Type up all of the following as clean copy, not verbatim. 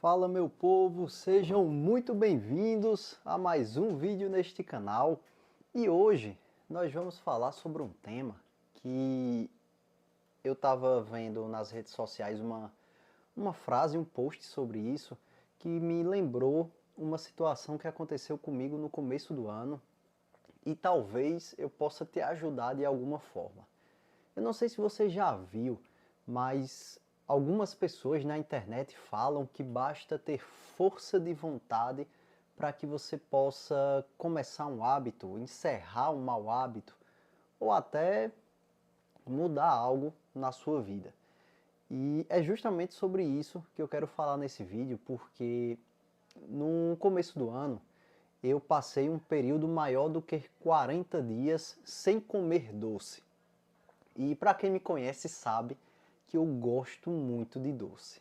Fala meu povo, sejam muito bem-vindos a mais um vídeo neste canal. E hoje nós vamos falar sobre um tema que eu estava vendo nas redes sociais uma frase, um post sobre isso, que me lembrou uma situação que aconteceu comigo no começo do ano e talvez eu possa te ajudar de alguma forma. Eu não sei se você já viu, mas algumas pessoas na internet falam que basta ter força de vontade para que você possa começar um hábito, encerrar um mau hábito ou até mudar algo na sua vida. E é justamente sobre isso que eu quero falar nesse vídeo, porque no começo do ano eu passei um período maior do que 40 dias sem comer doce. E para quem me conhece sabe que eu gosto muito de doce.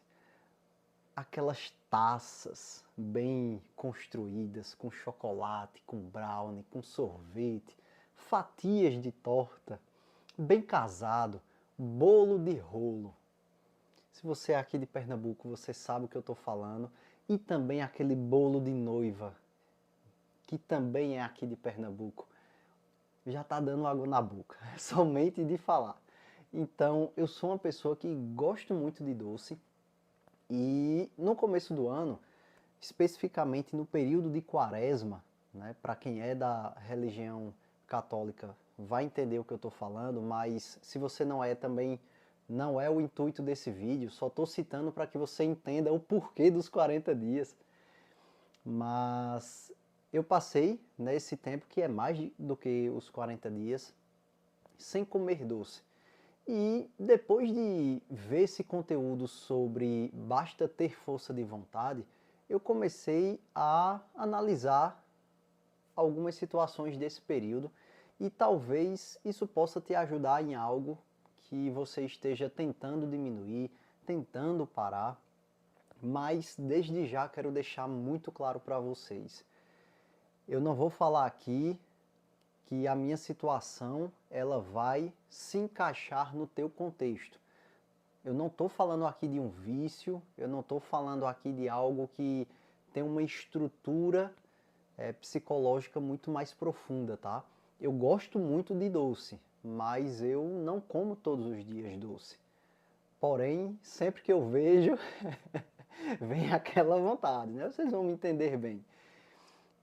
Aquelas taças bem construídas, com chocolate, com brownie, com sorvete, fatias de torta, bem casado, bolo de rolo. Se você é aqui de Pernambuco, você sabe o que eu estou falando. E também aquele bolo de noiva, que também é aqui de Pernambuco. Já está dando água na boca, somente de falar. Então, eu sou uma pessoa que gosto muito de doce e no começo do ano, especificamente no período de quaresma, né, para quem é da religião católica vai entender o que eu estou falando, mas se você não é também, não é o intuito desse vídeo, só estou citando para que você entenda o porquê dos 40 dias. Mas eu passei nesse tempo, que é mais do que os 40 dias, sem comer doce. E depois de ver esse conteúdo sobre basta ter força de vontade, eu comecei a analisar algumas situações desse período e talvez isso possa te ajudar em algo que você esteja tentando diminuir, tentando parar, mas desde já quero deixar muito claro para vocês. Eu não vou falar aqui que a minha situação ela vai se encaixar no teu contexto. Eu não estou falando aqui de um vício, eu não estou falando aqui de algo que tem uma estrutura psicológica muito mais profunda, tá? Eu gosto muito de doce, mas eu não como todos os dias doce. Porém, sempre que eu vejo, vem aquela vontade, né? Vocês vão me entender bem.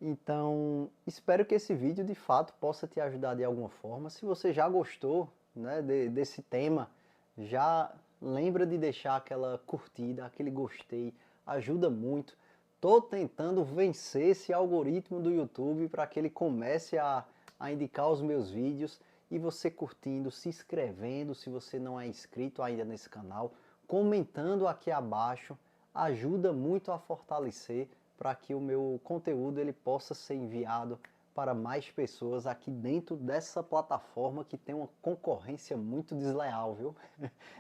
Então, espero que esse vídeo de fato possa te ajudar de alguma forma. Se você já gostou, né, desse tema, já lembra de deixar aquela curtida, aquele gostei, ajuda muito. Tô tentando vencer esse algoritmo do YouTube para que ele comece a indicar os meus vídeos e você curtindo, se inscrevendo se você não é inscrito ainda nesse canal, comentando aqui abaixo, ajuda muito a fortalecer para que o meu conteúdo ele possa ser enviado para mais pessoas aqui dentro dessa plataforma que tem uma concorrência muito desleal, viu?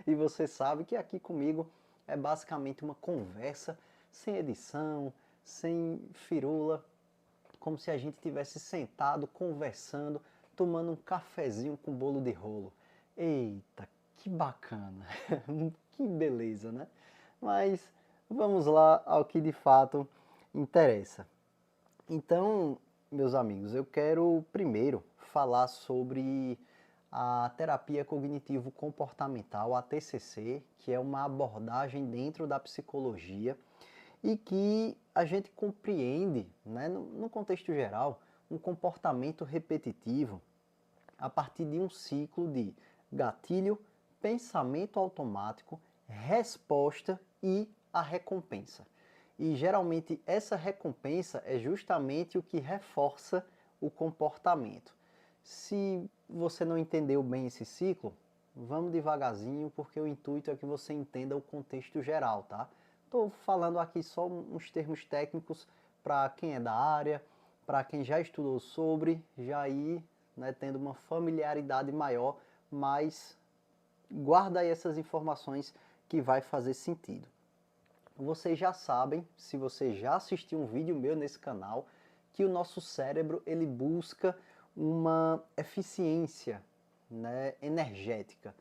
E você sabe que aqui comigo é basicamente uma conversa sem edição, sem firula, como se a gente tivesse sentado conversando, tomando um cafezinho com bolo de rolo. Eita, que bacana, que beleza, né? Mas vamos lá ao que de fato interessa. Então, meus amigos, eu quero primeiro falar sobre a terapia cognitivo-comportamental, a TCC, que é uma abordagem dentro da psicologia e que a gente compreende, né, no contexto geral, um comportamento repetitivo a partir de um ciclo de gatilho, pensamento automático, resposta e a recompensa. E geralmente essa recompensa é justamente o que reforça o comportamento. Se você não entendeu bem esse ciclo, vamos devagarzinho, porque o intuito é que você entenda o contexto geral, tá? Estou falando aqui só uns termos técnicos para quem é da área, para quem já estudou sobre, já ir, né, tendo uma familiaridade maior, mas guarda aí essas informações que vai fazer sentido. Vocês já sabem, se você já assistiu um vídeo meu nesse canal, que o nosso cérebro ele busca uma eficiência, né, energética.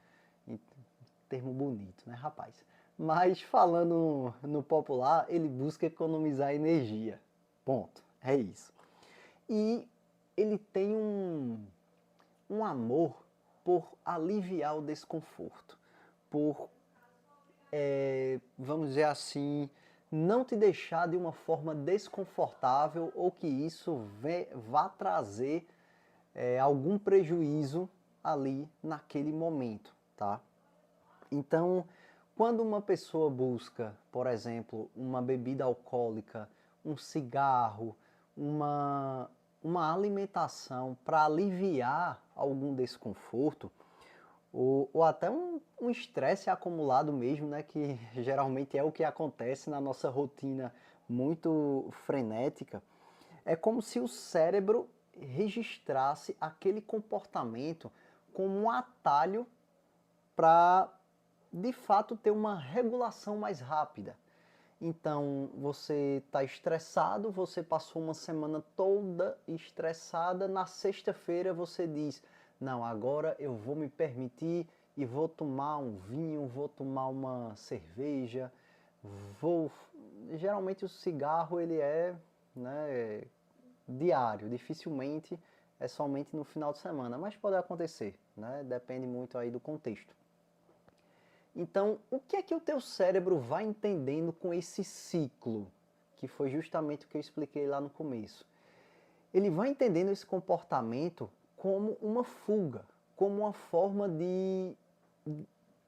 Termo bonito, né, rapaz? Mas falando no popular, ele busca economizar energia. Ponto. É isso. E ele tem um amor por aliviar o desconforto, por, vamos dizer assim, não te deixar de uma forma desconfortável ou que isso vá trazer algum prejuízo ali naquele momento, tá? Então, quando uma pessoa busca, por exemplo, uma bebida alcoólica, um cigarro, uma, uma alimentação para aliviar algum desconforto, ou até um estresse acumulado mesmo, né, que geralmente é o que acontece na nossa rotina muito frenética, é como se o cérebro registrasse aquele comportamento como um atalho para de fato ter uma regulação mais rápida. Então, você está estressado, você passou uma semana toda estressada, na sexta-feira você diz: não, agora eu vou me permitir e vou tomar um vinho, vou tomar uma cerveja, vou... Geralmente o cigarro ele é, né, diário, dificilmente é somente no final de semana, mas pode acontecer, né? Depende muito aí do contexto. Então, o que é que o teu cérebro vai entendendo com esse ciclo? Que foi justamente o que eu expliquei lá no começo. Ele vai entendendo esse comportamento como uma fuga, como uma forma de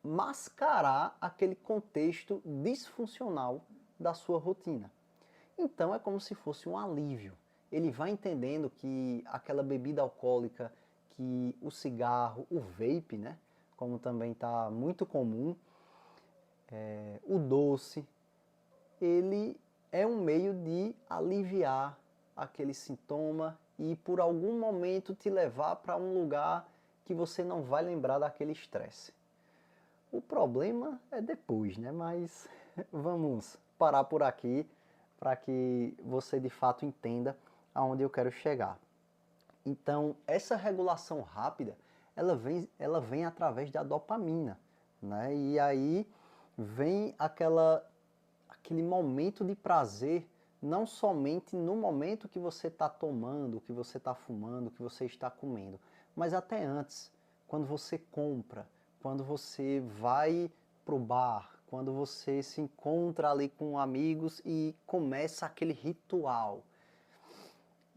mascarar aquele contexto disfuncional da sua rotina. Então é como se fosse um alívio. Ele vai entendendo que aquela bebida alcoólica, que o cigarro, o vape, né? Como também está muito comum, o doce, ele é um meio de aliviar aquele sintoma e por algum momento te levar para um lugar que você não vai lembrar daquele estresse. O problema é depois, né? Mas vamos parar por aqui para que você de fato entenda aonde eu quero chegar. Então, essa regulação rápida, ela vem através da dopamina, né? E aí vem aquele momento de prazer, não somente no momento que você está tomando, que você está fumando, que você está comendo, mas até antes, quando você compra, quando você vai pro bar, quando você se encontra ali com amigos e começa aquele ritual.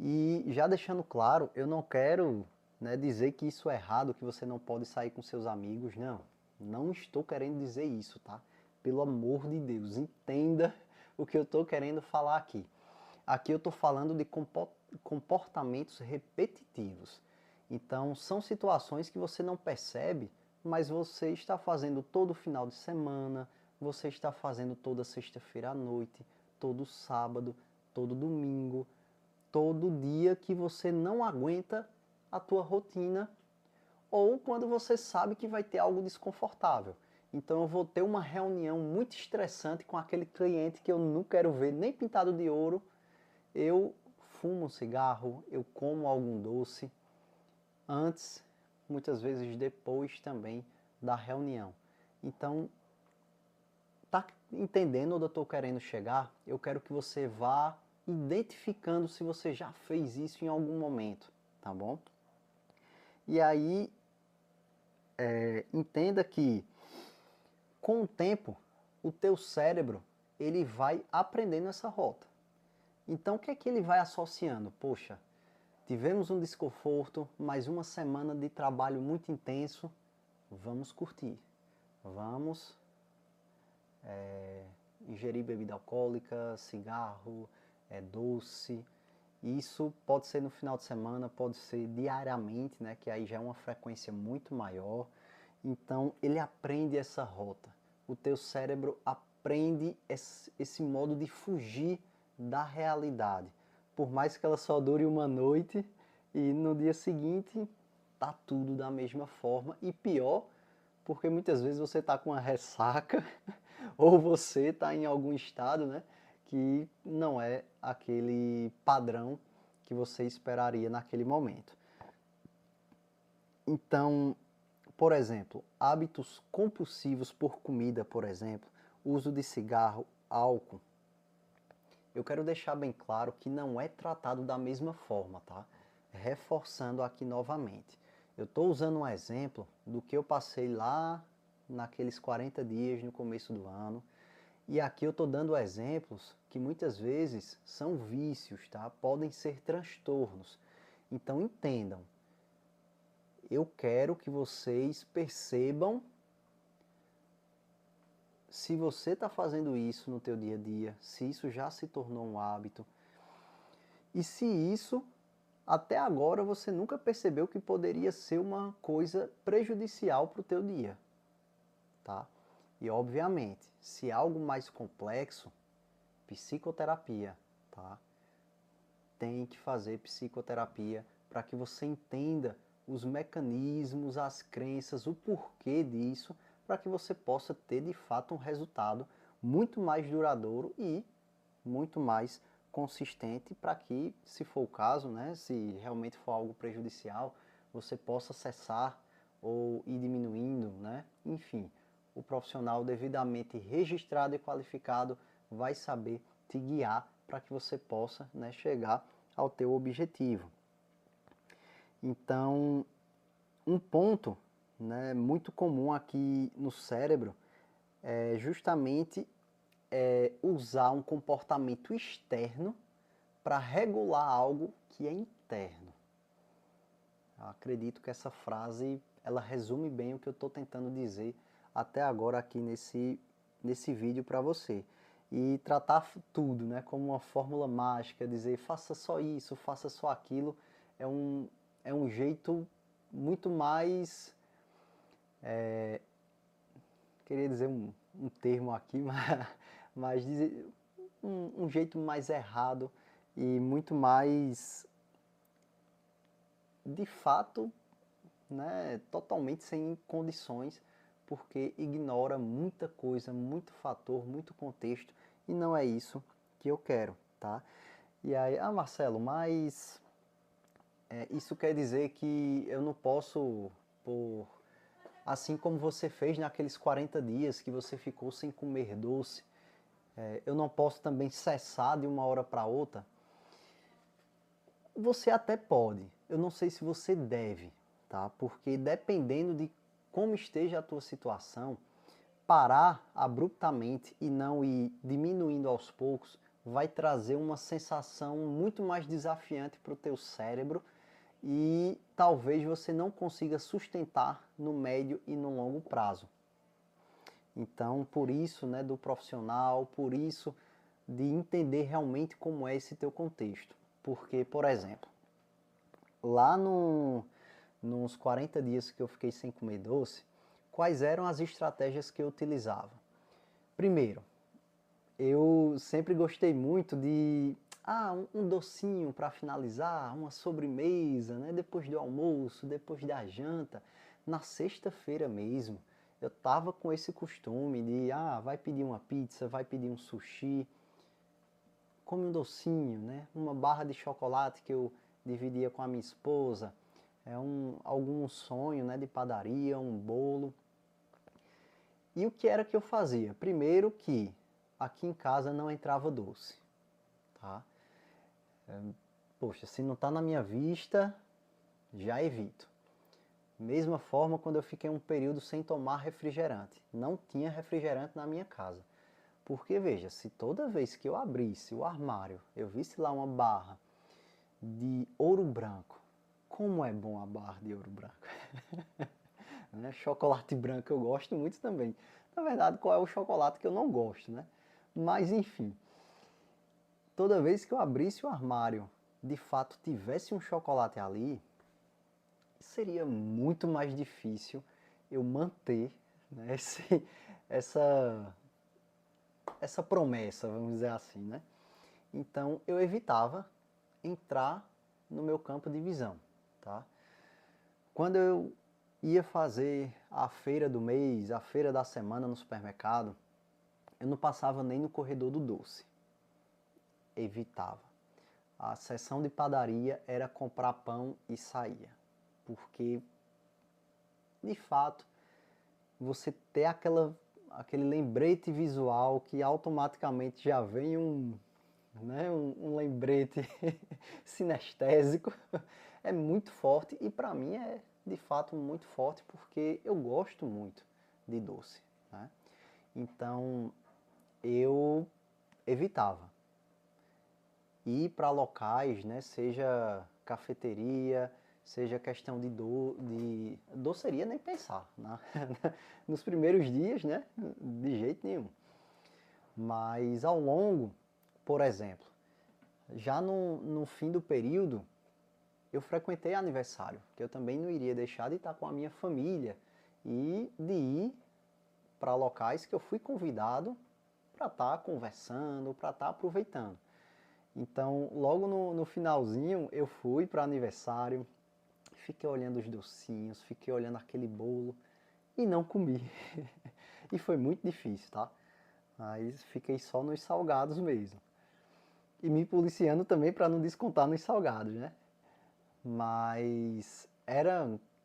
E já deixando claro, eu não quero, né, dizer que isso é errado, que você não pode sair com seus amigos, não. Não estou querendo dizer isso, tá? Pelo amor de Deus, entenda o que eu estou querendo falar aqui. Aqui eu estou falando de comportamentos repetitivos. Então, são situações que você não percebe, mas você está fazendo todo final de semana, você está fazendo toda sexta-feira à noite, todo sábado, todo domingo, todo dia que você não aguenta a tua rotina ou quando você sabe que vai ter algo desconfortável. Então eu vou ter uma reunião muito estressante com aquele cliente que eu não quero ver nem pintado de ouro. Eu fumo um cigarro, eu como algum doce antes, muitas vezes depois também da reunião. Então, tá entendendo onde eu estou querendo chegar? Eu quero que você vá identificando se você já fez isso em algum momento, tá bom? E aí, entenda que com o tempo, o teu cérebro, ele vai aprendendo essa rota. Então, o que é que ele vai associando? Poxa, tivemos um desconforto, mais uma semana de trabalho muito intenso, vamos curtir, vamos ingerir bebida alcoólica, cigarro, doce. Isso pode ser no final de semana, pode ser diariamente, né, que aí já é uma frequência muito maior. Então ele aprende essa rota. O teu cérebro aprende esse modo de fugir da realidade. Por mais que ela só dure uma noite e no dia seguinte tá tudo da mesma forma e pior, porque muitas vezes você está com uma ressaca ou você está em algum estado, né, que não é aquele padrão que você esperaria naquele momento. Então, por exemplo, hábitos compulsivos por comida, por exemplo, uso de cigarro, álcool, eu quero deixar bem claro que não é tratado da mesma forma, tá? Reforçando aqui novamente. Eu estou usando um exemplo do que eu passei lá naqueles 40 dias no começo do ano. E aqui eu estou dando exemplos que muitas vezes são vícios, tá? Podem ser transtornos. Então entendam. Eu quero que vocês percebam se você está fazendo isso no teu dia a dia, se isso já se tornou um hábito. E se isso, até agora, você nunca percebeu que poderia ser uma coisa prejudicial para o teu dia, tá? E, obviamente, se é algo mais complexo, psicoterapia, tá? Tem que fazer psicoterapia para que você entenda os mecanismos, as crenças, o porquê disso, para que você possa ter, de fato, um resultado muito mais duradouro e muito mais consistente para que, se for o caso, né, se realmente for algo prejudicial, você possa cessar ou ir diminuindo, né? Enfim, o profissional devidamente registrado e qualificado vai saber te guiar para que você possa, né, chegar ao teu objetivo. Então, um ponto, né, muito comum aqui no cérebro é justamente usar um comportamento externo para regular algo que é interno. Eu acredito que essa frase ela resume bem o que eu estou tentando dizer até agora aqui nesse vídeo para você. E tratar tudo, né, como uma fórmula mágica, dizer faça só isso, faça só aquilo, é um jeito muito mais... queria dizer um termo aqui, mas dizer, um jeito mais errado e muito mais, de fato, né, totalmente sem condições, porque ignora muita coisa, muito fator, muito contexto, e não é isso que eu quero, tá? E aí, Marcelo, mas isso quer dizer que eu não posso, assim como você fez naqueles 40 dias que você ficou sem comer doce, eu não posso também cessar de uma hora para outra? Você até pode, eu não sei se você deve, tá? Porque dependendo de como esteja a tua situação, parar abruptamente e não ir diminuindo aos poucos vai trazer uma sensação muito mais desafiante para o teu cérebro e talvez você não consiga sustentar no médio e no longo prazo. Então, por isso, né, do profissional, por isso de entender realmente como é esse teu contexto. Porque, por exemplo, lá nos 40 dias que eu fiquei sem comer doce, quais eram as estratégias que eu utilizava? Primeiro, eu sempre gostei muito de um docinho para finalizar, uma sobremesa, né? Depois do almoço, depois da janta, na sexta-feira mesmo. Eu tava com esse costume de, vai pedir uma pizza, vai pedir um sushi, come um docinho, né? Uma barra de chocolate que eu dividia com a minha esposa, algum sonho, né, de padaria, um bolo. E o que era que eu fazia? Primeiro que aqui em casa não entrava doce, tá? Poxa, se não está na minha vista, já evito. Mesma forma quando eu fiquei um período sem tomar refrigerante. Não tinha refrigerante na minha casa. Porque veja, se toda vez que eu abrisse o armário, eu visse lá uma barra de ouro branco, como é bom a barra de ouro branco. Né? Chocolate branco eu gosto muito também. Na verdade, qual é o chocolate que eu não gosto, né? Mas enfim, toda vez que eu abrisse o armário, de fato tivesse um chocolate ali, seria muito mais difícil eu manter, né, essa promessa, vamos dizer assim, né? Então eu evitava entrar no meu campo de visão, tá? Quando eu ia fazer a feira do mês, a feira da semana no supermercado, eu não passava nem no corredor do doce. Evitava. A sessão de padaria era comprar pão e saía. Porque, de fato, você ter aquele lembrete visual que automaticamente já vem um lembrete sinestésico, é muito forte e para mim é de fato muito forte porque eu gosto muito de doce, né? Então eu evitava ir para locais, né, seja cafeteria, seja questão de doceria, nem pensar, né? Nos primeiros dias, né, de jeito nenhum. Mas ao longo, por exemplo, já no fim do período, eu frequentei aniversário, que eu também não iria deixar de estar com a minha família e de ir para locais que eu fui convidado para estar conversando, para estar aproveitando. Então, logo no finalzinho, eu fui para aniversário, fiquei olhando os docinhos, fiquei olhando aquele bolo e não comi. E foi muito difícil, tá? Mas fiquei só nos salgados mesmo. E me policiando também para não descontar nos salgados, né? Mas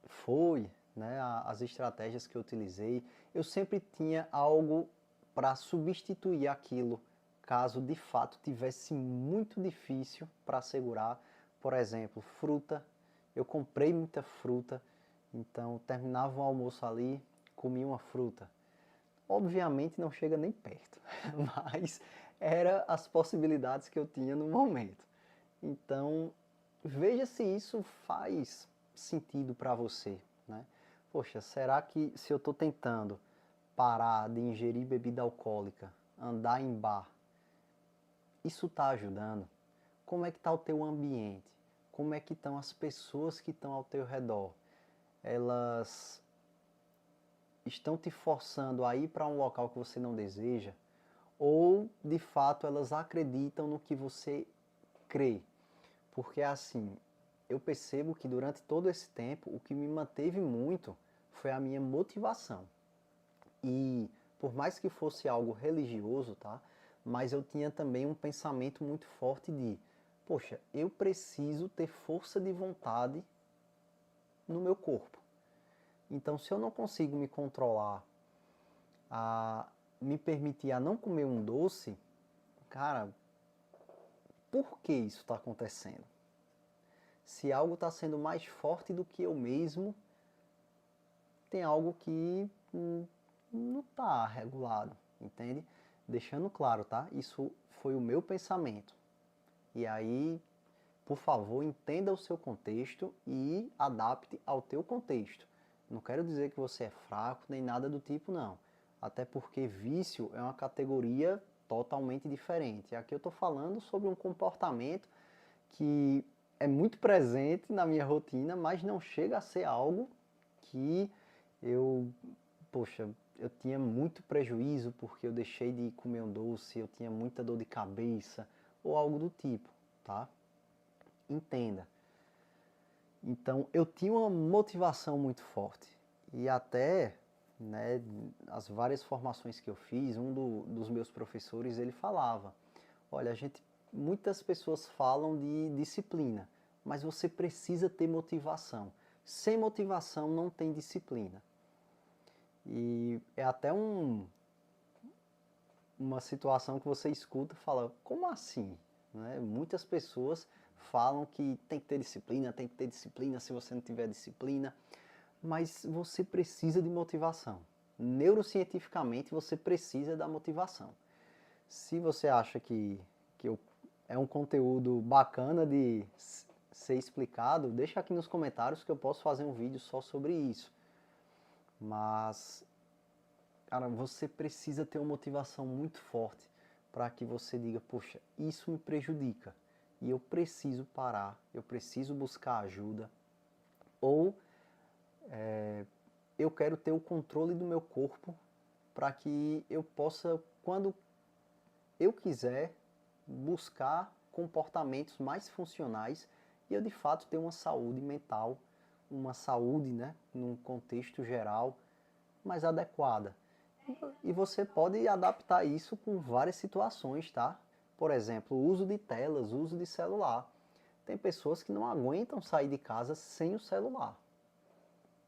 foi, né, as estratégias que eu utilizei. Eu sempre tinha algo para substituir aquilo, caso de fato tivesse muito difícil para segurar. Por exemplo, fruta. Eu comprei muita fruta, então terminava o almoço ali, comia uma fruta. Obviamente não chega nem perto, mas eram as possibilidades que eu tinha no momento. Então, veja se isso faz sentido para você, né? Poxa, será que se eu estou tentando parar de ingerir bebida alcoólica, andar em bar, isso está ajudando? Como é que está o teu ambiente? Como é que estão as pessoas que estão ao teu redor? Elas estão te forçando a ir para um local que você não deseja? Ou, de fato, elas acreditam no que você crê? Porque assim, eu percebo que durante todo esse tempo, o que me manteve muito foi a minha motivação. E por mais que fosse algo religioso, tá? Mas eu tinha também um pensamento muito forte de, poxa, eu preciso ter força de vontade no meu corpo. Então, se eu não consigo me controlar, a me permitir a não comer um doce, cara, por que isso está acontecendo? Se algo está sendo mais forte do que eu mesmo, tem algo que não está regulado, entende? Deixando claro, tá? Isso foi o meu pensamento. E aí, por favor, entenda o seu contexto e adapte ao teu contexto. Não quero dizer que você é fraco nem nada do tipo, não. Até porque vício é uma categoria totalmente diferente. Aqui eu estou falando sobre um comportamento que é muito presente na minha rotina, mas não chega a ser algo que eu, poxa, eu tinha muito prejuízo porque eu deixei de comer um doce, eu tinha muita dor de cabeça ou algo do tipo, tá? Entenda. Então, eu tinha uma motivação muito forte e até, né, as várias formações que eu fiz, dos meus professores, ele falava, olha, muitas pessoas falam de disciplina, mas você precisa ter motivação. Sem motivação não tem disciplina. E é até uma situação que você escuta e fala, como assim? Né? Muitas pessoas falam que tem que ter disciplina, se você não tiver disciplina, mas você precisa de motivação. Neurocientificamente você precisa da motivação. Se você acha que é um conteúdo bacana de ser explicado, deixa aqui nos comentários que eu posso fazer um vídeo só sobre isso. Mas, cara, você precisa ter uma motivação muito forte para que você diga, poxa, isso me prejudica e eu preciso parar, eu preciso buscar ajuda, ou eu quero ter o controle do meu corpo para que eu possa, quando eu quiser, buscar comportamentos mais funcionais e eu de fato ter uma saúde mental, uma saúde, né, num contexto geral mais adequada. E você pode adaptar isso com várias situações, tá? Por exemplo, o uso de telas, o uso de celular. Tem pessoas que não aguentam sair de casa sem o celular.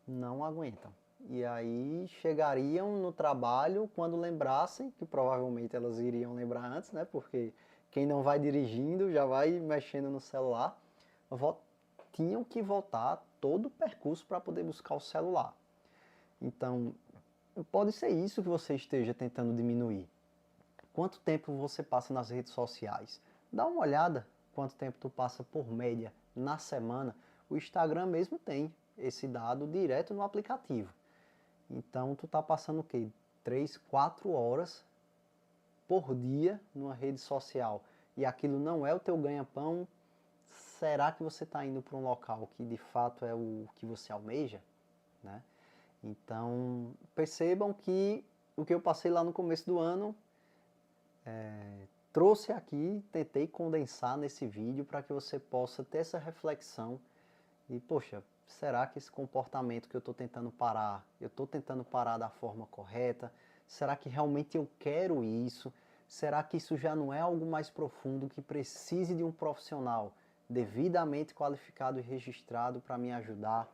Não aguentam. e aí chegariam no trabalho quando lembrassem, que provavelmente elas iriam lembrar antes, né? Porque quem não vai dirigindo já vai mexendo no celular. Tinham que voltar todo o percurso para poder buscar o celular. Então, pode ser isso que você esteja tentando diminuir. Quanto tempo você passa nas redes sociais? Dá uma olhada quanto tempo tu passa por média na semana. O Instagram mesmo tem esse dado direto no aplicativo. Então tu tá passando o quê? 3, 4 horas por dia numa rede social e aquilo não é o teu ganha-pão, será que você está indo para um local que de fato é o que você almeja? Né? Então percebam que o que eu passei lá no começo do ano trouxe aqui, tentei condensar nesse vídeo para que você possa ter essa reflexão e, poxa, será que esse comportamento que eu estou tentando parar, eu estou tentando parar da forma correta? Será que realmente eu quero isso? Será que isso já não é algo mais profundo que precise de um profissional devidamente qualificado e registrado para me ajudar,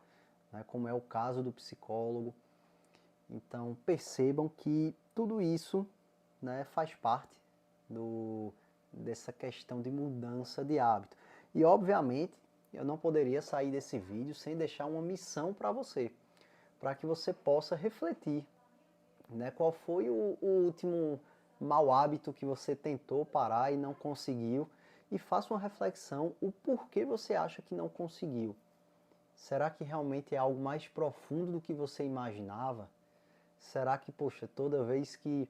né, como é o caso do psicólogo? Então percebam que tudo isso, né, faz parte dessa questão de mudança de hábito. E obviamente eu não poderia sair desse vídeo sem deixar uma missão para você, para que você possa refletir, né, qual foi o último mau hábito que você tentou parar e não conseguiu, e faça uma reflexão o porquê você acha que não conseguiu. Será que realmente é algo mais profundo do que você imaginava? Será que, poxa, toda vez que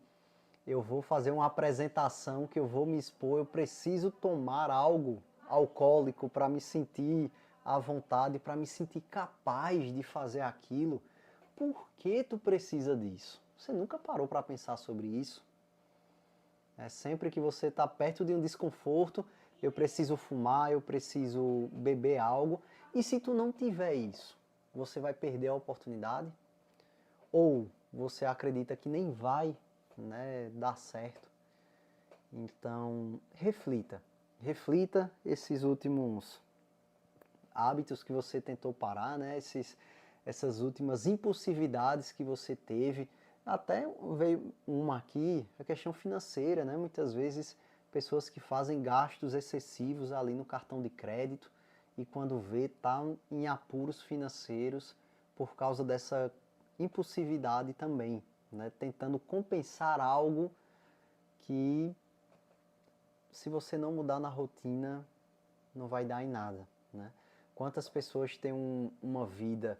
eu vou fazer uma apresentação, que eu vou me expor, eu preciso tomar algo alcoólico para me sentir à vontade, para me sentir capaz de fazer aquilo? Por que tu precisa disso? Você nunca parou para pensar sobre isso? É sempre que você está perto de um desconforto, eu preciso fumar, eu preciso beber algo. E se tu não tiver isso, você vai perder a oportunidade? Ou você acredita que nem vai, né, dar certo? Então, reflita. Reflita esses últimos hábitos que você tentou parar, né? Essas últimas impulsividades que você teve. Até veio uma aqui, a questão financeira, né? Muitas vezes pessoas que fazem gastos excessivos ali no cartão de crédito e quando vê tá em apuros financeiros por causa dessa impulsividade também, né? Tentando compensar algo que, se você não mudar na rotina, não vai dar em nada, né? Quantas pessoas têm uma vida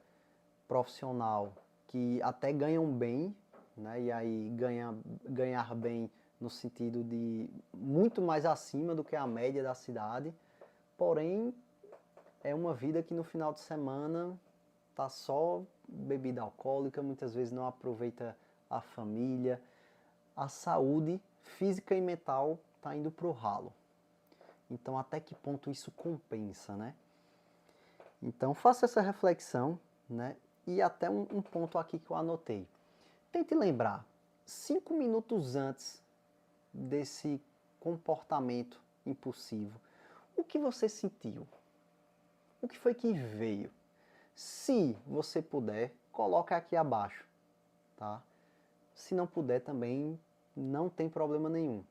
profissional que até ganham bem, né? E aí ganhar bem no sentido de muito mais acima do que a média da cidade, porém é uma vida que no final de semana tá só bebida alcoólica, muitas vezes não aproveita a família, a saúde física e mental tá indo pro ralo. Então, até que ponto isso compensa, né? Então, faça essa reflexão, né? E até um ponto aqui que eu anotei. Tente lembrar, 5 minutos antes desse comportamento impulsivo, o que você sentiu? O que foi que veio? Se você puder, coloca aqui abaixo, tá? Se não puder também, não tem problema nenhum,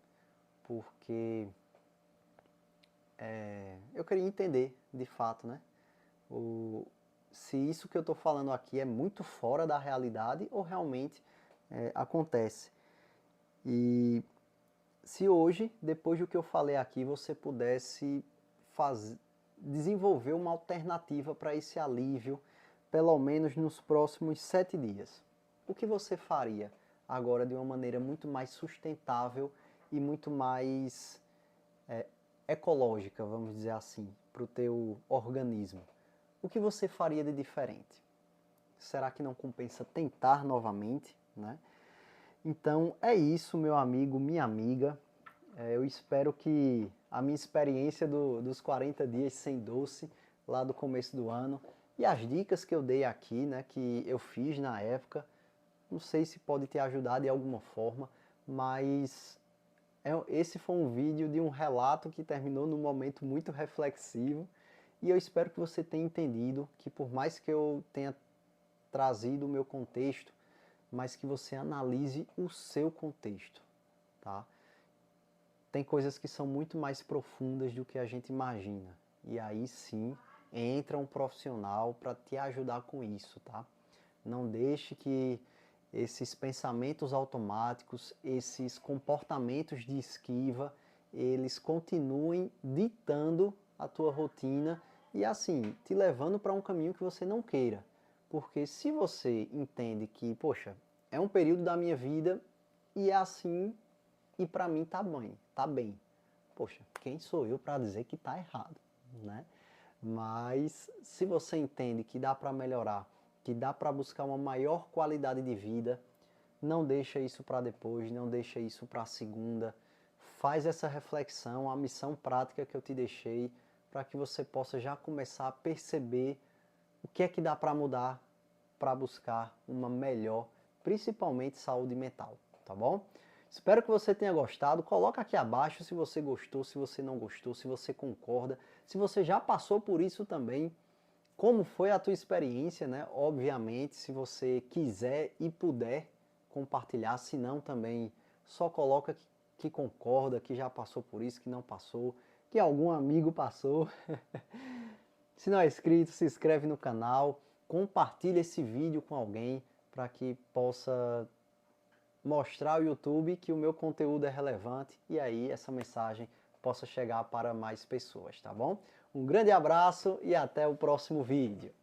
porque eu queria entender, de fato, né? Se isso que eu estou falando aqui é muito fora da realidade ou realmente acontece. E se hoje, depois do que eu falei aqui, você pudesse desenvolver uma alternativa para esse alívio, pelo menos nos próximos 7 dias, o que você faria agora de uma maneira muito mais sustentável e muito mais ecológica, vamos dizer assim, para o teu organismo? O que você faria de diferente? Será que não compensa tentar novamente, né? Então é isso, meu amigo, minha amiga. Eu espero que a minha experiência dos 40 dias sem doce, lá do começo do ano, e as dicas que eu dei aqui, né, que eu fiz na época, não sei se pode te ajudar de alguma forma, mas esse foi um vídeo de um relato que terminou num momento muito reflexivo, e eu espero que você tenha entendido que, por mais que eu tenha trazido o meu contexto, mas que você analise o seu contexto, tá? Tem coisas que são muito mais profundas do que a gente imagina. E aí sim, entra um profissional para te ajudar com isso, tá? Não deixe que esses pensamentos automáticos, esses comportamentos de esquiva, eles continuem ditando a tua rotina e assim, te levando para um caminho que você não queira. Porque se você entende que, poxa, é um período da minha vida e é assim e para mim tá bem. Poxa, quem sou eu para dizer que tá errado, né? Mas se você entende que dá para melhorar, que dá para buscar uma maior qualidade de vida, não deixa isso para depois, não deixa isso para segunda. Faz essa reflexão, a missão prática que eu te deixei, para que você possa já começar a perceber o que é que dá para mudar para buscar uma melhor, principalmente saúde mental, tá bom? Espero que você tenha gostado. Coloca aqui abaixo se você gostou, se você não gostou, se você concorda, se você já passou por isso também, como foi a tua experiência, né? Obviamente, se você quiser e puder compartilhar, se não também só coloca que concorda, que já passou por isso, que não passou, que algum amigo passou. Se não é inscrito, se inscreve no canal, compartilha esse vídeo com alguém para que possa mostrar ao YouTube que o meu conteúdo é relevante e aí essa mensagem possa chegar para mais pessoas, tá bom? Um grande abraço e até o próximo vídeo.